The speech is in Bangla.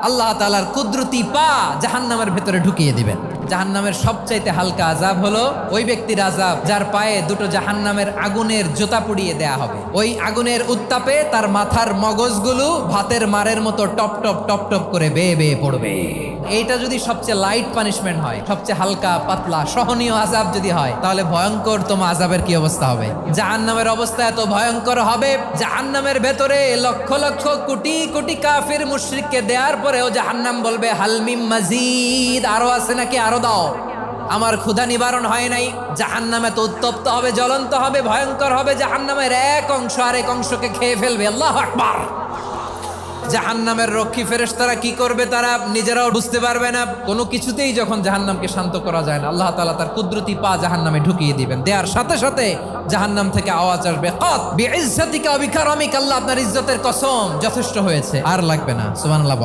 আল্লাহ তাআলার কুদরতি পা জাহান্নামের ভেতরে ঢুকিয়ে দিবেন। জাহান্নামের সবচাইতে হালকা আযাব হলো ওই ব্যক্তির আযাব যার পায়ে দুটো জাহান্নামের আগুনের জুতা পুড়িয়ে দেয়া হবে। ওই আগুনের উত্তাপে তার মাথার মগজগুলো ভাতের মারের মতো টপ টপ টপ টপ করে বেয়ে বেয়ে পড়বে। এইটা যদি সবচেয়ে লাইট পানিশমেন্ট হয়, সবচেয়ে হালকা পাতলা সহনীয় আযাব যদি হয়, তাহলে ভয়ঙ্কর তোমার আযাবের কি অবস্থা হবে? জাহান্নামের অবস্থা এত ভয়ঙ্কর হবে, জাহান্নামের ভেতরে লক্ষ লক্ষ কোটি কোটি কাফির মুশরিককে দেওয়ার পরেও জাহান্নাম বলবে হালমিম মাজিদ, আরো আছে নাকি, আরো দাও, আমার ক্ষুধা নিবারণ হয় নাই। জাহান্নামে তো উত্তপ্ত হবে, জ্বলন্ত হবে, ভয়ঙ্কর হবে। জাহান্নামের এক অংশ আরেক অংশকে খেয়ে ফেলবে। আল্লাহু আকবার। জাহান্নামের রক্ষী ফেরেশতারা কি করবে তারা নিজেরাও বুঝতে পারবে না। কোনো কিছুতেই যখন জাহান্নামকে শান্ত করা যায় না, আল্লাহ তাআলা তার কুদরতি পা জাহান্নামে ঢুকিয়ে দিবেন। দেওয়ার সাথে সাথে জাহান্নাম থেকে আওয়াজ আসবে, কাত বিইজ্জাতিকা ওয়া বিকারামিকা, আল্লাহ আপনার ইজ্জতের কসম, যথেষ্ট হয়েছে, আর লাগবে না। সুবহানাল্লাহ।